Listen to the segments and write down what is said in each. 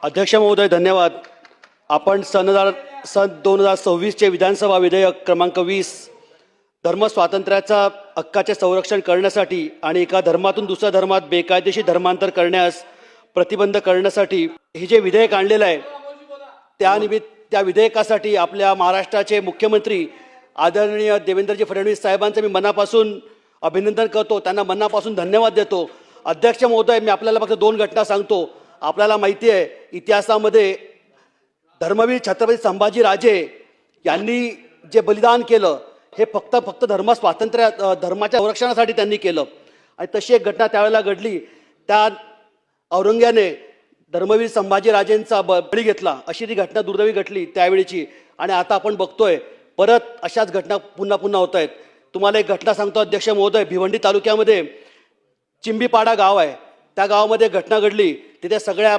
अध्यक्ष महोदय धन्यवाद. आपण सन 2026 विधानसभा विधेयक क्रमांक 20 धर्म स्वातंत्र्याचा हक्काचे संरक्षण करण्यासाठी आणि एका धर्मातून दुसऱ्या धर्मात बेकायदेशीर धर्मांतर करण्यास प्रतिबंध करण्यासाठी हे जे विधेयक आणलेलं आहे त्या विधेयकासाठी आपल्या महाराष्ट्राचे मुख्यमंत्री आदरणीय देवेंद्रजी फडणवीस साहेबांचं मी मनापासून अभिनंदन करतो, त्यांना मनापासून धन्यवाद देतो. अध्यक्ष महोदय, मी आपल्याला फक्त 2 घटना सांगतो. आपल्याला माहिती आहे इतिहासामध्ये धर्मवीर छत्रपती संभाजी राजे यांनी जे बलिदान केलं हे फक्त धर्माच्या संरक्षणासाठी त्यांनी केलं. आणि तशी एक घटना त्यावेळेला घडली. त्या औरंग्याने धर्मवीर संभाजी राजेंचा बळी घेतला, अशी ती घटना दुर्दैवी घडली त्यावेळीची. आणि आता आपण बघतोय परत अशाच घटना पुन्हा होत आहेत. तुम्हाला एक घटना सांगतो अध्यक्ष महोदय. भिवंडी तालुक्यामध्ये चिंबीपाडा गाव आहे, त्या गावामध्ये घटना घडली. तिथे सगळ्या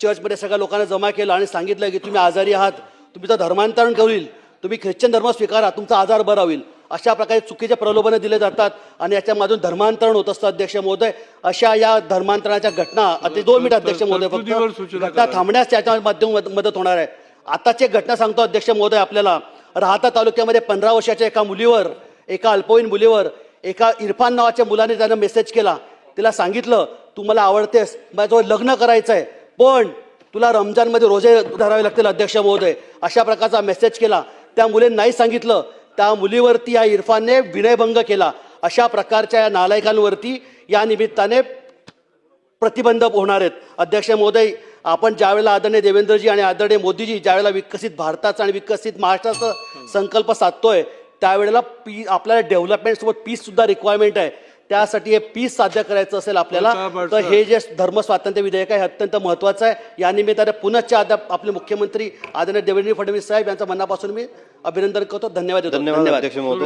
चर्चमध्ये सगळ्या लोकांना जमा केलं आणि सांगितलं की तुम्ही आजारी आहात, तुमचं धर्मांतरण होईल, तुम्ही ख्रिश्चन धर्म स्वीकारा, तुमचा आजार बरा होईल. अशा प्रकारे चुकीचे प्रलोभनं दिले जातात आणि याच्यामधून धर्मांतरण होत असतं. अध्यक्ष महोदय, अशा या धर्मांतरणाच्या घटना आता 2 मिनिट अध्यक्ष महोदय फक्त घटना थांबण्यास त्याच्या माध्यमातून मदत होणार आहे. आताची एक घटना सांगतो अध्यक्ष महोदय आपल्याला. राहाता तालुक्यामध्ये 15 वर्षाच्या एका अल्पवयीन मुलीवर एका इरफान नावाच्या मुलाने त्यानं मेसेज केला. तिला सांगितलं तू मला आवडतेस, माझ्याजवळ लग्न करायचं आहे, पण तुला रमजानमध्ये रोजे धरावे लागतील. अध्यक्ष महोदय, अशा प्रकारचा मेसेज केला. त्या मुलीने नाही सांगितलं, त्या मुलीवरती या इरफानने विनयभंग केला. अशा प्रकारच्या या नालायकांवरती या निमित्ताने प्रतिबंध होणार आहेत. अध्यक्ष महोदय, आपण ज्यावेळेला आदरणीय देवेंद्रजी आणि आदरणीय मोदीजी ज्यावेळेला विकसित भारताचा आणि विकसित महाराष्ट्राचा संकल्प साधतोय त्यावेळेला आपल्याला डेव्हलपमेंटसोबत पीससुद्धा रिक्वायरमेंट आहे. त्यासाठी हे पीस साध्य करायचं असेल आपल्याला तर हे जे धर्म स्वातंत्र्य विधेयक आहे हे अत्यंत महत्त्वाचं आहे. या निमित्ताने पुनश्च आपले मुख्यमंत्री आदरणीय देवेंद्र फडणवीस साहेब यांचं मनापासून मी अभिनंदन करतो. धन्यवाद देतो. धन्यवाद अध्यक्ष महोदय.